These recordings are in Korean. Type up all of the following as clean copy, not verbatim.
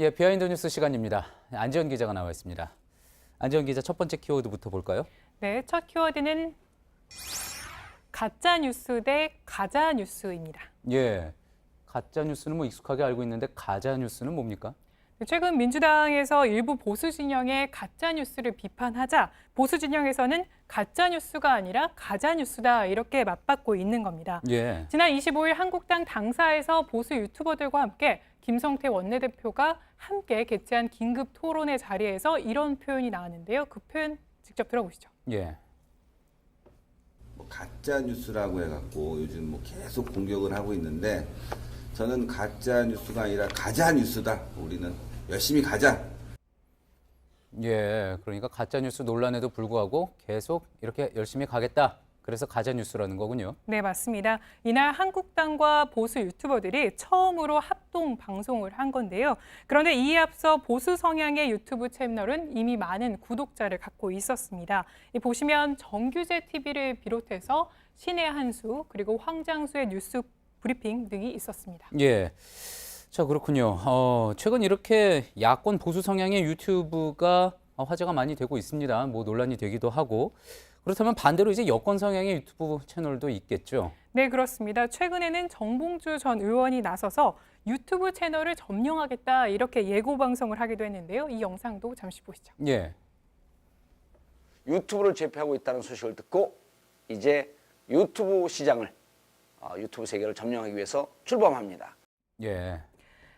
예, 비하인드 뉴스 시간입니다. 안지현 기자가 나와 있습니다. 안지현 기자, 첫 번째 키워드부터 볼까요? 네, 첫 키워드는 가짜 뉴스 대 가짜 뉴스입니다. 예, 가짜 뉴스는 뭐 익숙하게 알고 있는데 가짜 뉴스는 뭡니까? 최근 민주당에서 일부 보수 진영의 가짜 뉴스를 비판하자 보수 진영에서는 가짜 뉴스가 아니라 가짜 뉴스다 이렇게 맞받고 있는 겁니다. 예, 지난 25일 한국당 당사에서 보수 유튜버들과 함께 김성태 원내대표가 함께 개최한 긴급 토론회 자리에서 이런 표현이 나왔는데요. 그 표현 직접 들어보시죠. 예. 가짜 뉴스라고 해갖고 요즘 계속 공격을 하고 있는데 저는 가짜 뉴스가 아니라 가짜 뉴스다. 우리는 열심히 가자. 예, 그러니까 가짜 뉴스 논란에도 불구하고 계속 이렇게 열심히 가겠다. 그래서 가짜 뉴스라는 거군요. 네, 맞습니다. 이날 한국당과 보수 유튜버들이 처음으로 합동 방송을 한 건데요. 그런데 이에 앞서 보수 성향의 유튜브 채널은 이미 많은 구독자를 갖고 있었습니다. 보시면 정규재 TV를 비롯해서 신의 한수 그리고 황장수의 뉴스 브리핑 등이 있었습니다. 예. 자, 그렇군요. 최근 이렇게 야권 보수 성향의 유튜브가 화제가 많이 되고 있습니다. 뭐 논란이 되기도 하고. 그렇다면 반대로 이제 여권 성향의 유튜브 채널도 있겠죠? 네, 그렇습니다. 최근에는 정봉주 전 의원이 나서서 유튜브 채널을 점령하겠다 이렇게 예고 방송을 하기도 했는데요. 이 영상도 잠시 보시죠. 예. 유튜브를 제패하고 있다는 소식을 듣고 이제 유튜브 시장을, 유튜브 세계를 점령하기 위해서 출범합니다. 예.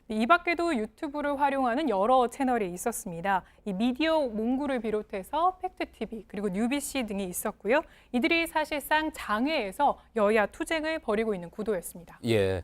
이 밖에도 유튜브를 활용하는 여러 채널이 있었습니다. 이 미디어 몽구를 비롯해서 팩트TV 그리고 뉴비씨 등이 있었고요. 이들이 사실상 장외에서 여야 투쟁을 벌이고 있는 구도였습니다. 예.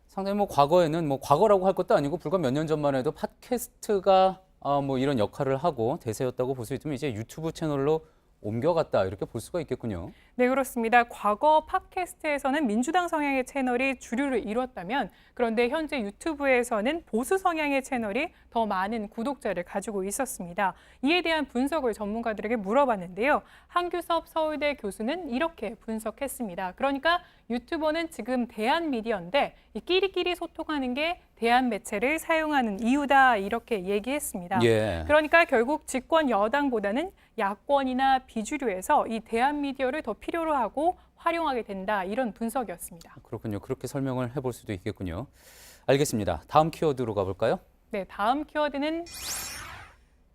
상당히 뭐 과거에는 뭐 과거라고 할 것도 아니고 불과 몇 년 전만 해도 팟캐스트가 뭐 이런 역할을 하고 대세였다고 볼 수 있으면 이제 유튜브 채널로 옮겨갔다 이렇게 볼 수가 있겠군요. 네, 그렇습니다. 과거 팟캐스트에서는 민주당 성향의 채널이 주류를 이뤘다면 그런데 현재 유튜브에서는 보수 성향의 채널이 더 많은 구독자를 가지고 있었습니다. 이에 대한 분석을 전문가들에게 물어봤는데요. 한규섭 서울대 교수는 이렇게 분석했습니다. 그러니까 유튜버는 지금 대한미디어인데 이 끼리끼리 소통하는 게 대한 매체를 사용하는 이유다 이렇게 얘기했습니다. 예. 그러니까 결국 집권 여당보다는 야권이나 비주류에서 이 대한미디어를 더 필요로 하고 활용하게 된다 이런 분석이었습니다. 그렇군요. 그렇게 설명을 해볼 수도 있겠군요. 알겠습니다. 다음 키워드로 가볼까요? 네, 다음 키워드는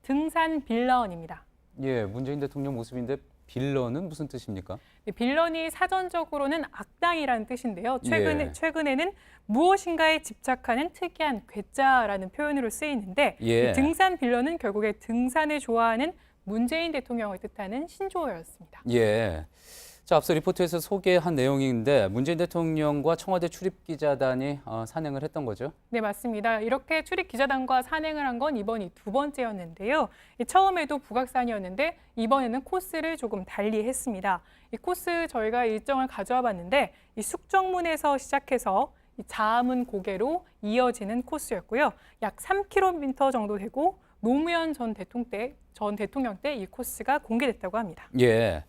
등산 빌런입니다. 예, 문재인 대통령 모습인데 빌런은 무슨 뜻입니까? 네, 빌런이 사전적으로는 악당이라는 뜻인데요. 예. 최근에는 무엇인가에 집착하는 특이한 괴짜라는 표현으로 쓰이는데 예. 이 등산 빌런은 결국에 등산을 좋아하는 문재인 대통령을 뜻하는 신조어였습니다. 예. 자, 앞서 리포트에서 소개한 내용인데 문재인 대통령과 청와대 출입기자단이 산행을 했던 거죠? 네, 맞습니다. 이렇게 출입기자단과 산행을 한 건 이번이 두 번째였는데요. 처음에도 북악산이었는데 이번에는 코스를 조금 달리 했습니다. 이 코스 저희가 일정을 가져와 봤는데 이 숙정문에서 시작해서 이 자암은 고개로 이어지는 코스였고요. 약 3km 정도 되고 노무현 전 대통령 때 이 코스가 공개됐다고 합니다. 예.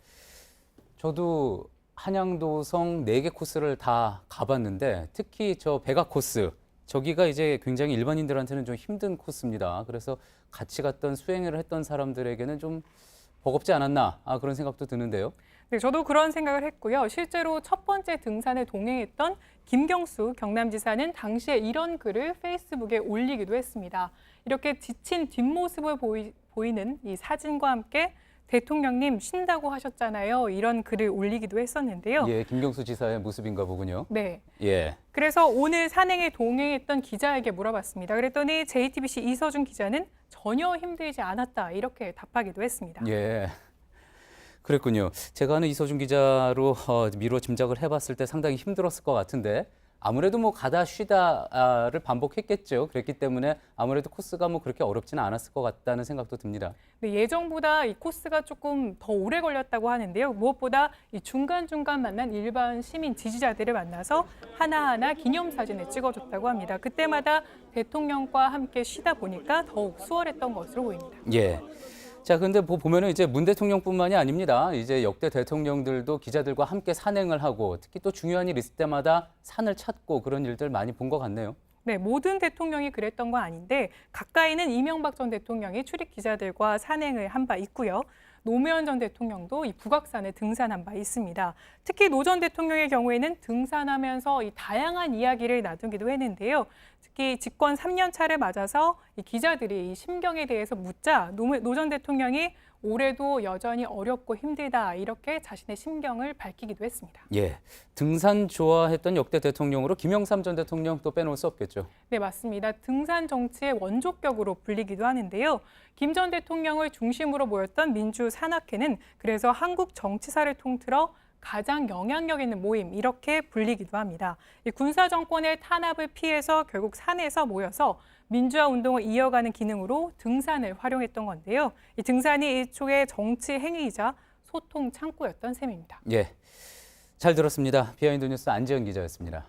저도 한양도성 4개 코스를 다 가봤는데 특히 저 백악 코스 저기가 이제 굉장히 일반인들한테는 좀 힘든 코스입니다. 그래서 같이 갔던 수행을 했던 사람들에게는 좀 버겁지 않았나 그런 생각도 드는데요. 네, 저도 그런 생각을 했고요. 실제로 첫 번째 등산에 동행했던 김경수 경남지사는 당시에 이런 글을 페이스북에 올리기도 했습니다. 이렇게 지친 뒷모습을 보이는 이 사진과 함께 대통령님 쉰다고 하셨잖아요. 이런 글을 올리기도 했었는데요. 예, 김경수 지사의 모습인가 보군요. 네. 예. 그래서 오늘 산행에 동행했던 기자에게 물어봤습니다. 그랬더니 JTBC 이서준 기자는 전혀 힘들지 않았다 이렇게 답하기도 했습니다. 예. 그랬군요. 제가 아는 이서준 기자로 미루어 짐작을 해봤을 때 상당히 힘들었을 것 같은데 아무래도 뭐 가다 쉬다를 반복했겠죠. 그랬기 때문에 아무래도 코스가 뭐 그렇게 어렵지는 않았을 것 같다는 생각도 듭니다. 네, 예정보다 이 코스가 조금 더 오래 걸렸다고 하는데요. 무엇보다 이 중간중간 만난 일반 시민 지지자들을 만나서 하나하나 기념사진을 찍어줬다고 합니다. 그때마다 대통령과 함께 쉬다 보니까 더욱 수월했던 것으로 보입니다. 예. 자, 근데 보면은 이제 문 대통령뿐만이 아닙니다. 이제 역대 대통령들도 기자들과 함께 산행을 하고 특히 또 중요한 일 있을 때마다 산을 찾고 그런 일들 많이 본 것 같네요. 네, 모든 대통령이 그랬던 건 아닌데 가까이는 이명박 전 대통령이 출입 기자들과 산행을 한 바 있고요. 노무현 전 대통령도 이 북악산에 등산한 바 있습니다. 특히 노 전 대통령의 경우에는 등산하면서 이 다양한 이야기를 나누기도 했는데요. 특히 집권 3년 차를 맞아서 이 기자들이 이 심경에 대해서 묻자 노 전 대통령이 올해도 여전히 어렵고 힘들다 이렇게 자신의 심경을 밝히기도 했습니다. 예, 등산 좋아했던 역대 대통령으로 김영삼 전 대통령 또 빼놓을 수 없겠죠. 네, 맞습니다. 등산 정치의 원조격으로 불리기도 하는데요. 김 전 대통령을 중심으로 모였던 민주산악회는 그래서 한국 정치사를 통틀어 가장 영향력 있는 모임 이렇게 불리기도 합니다. 이 군사 정권의 탄압을 피해서 결국 산에서 모여서 민주화 운동을 이어가는 기능으로 등산을 활용했던 건데요. 이 등산이 일종의 정치 행위이자 소통 창구였던 셈입니다. 예, 잘 들었습니다. 비하인드 뉴스 안지현 기자였습니다.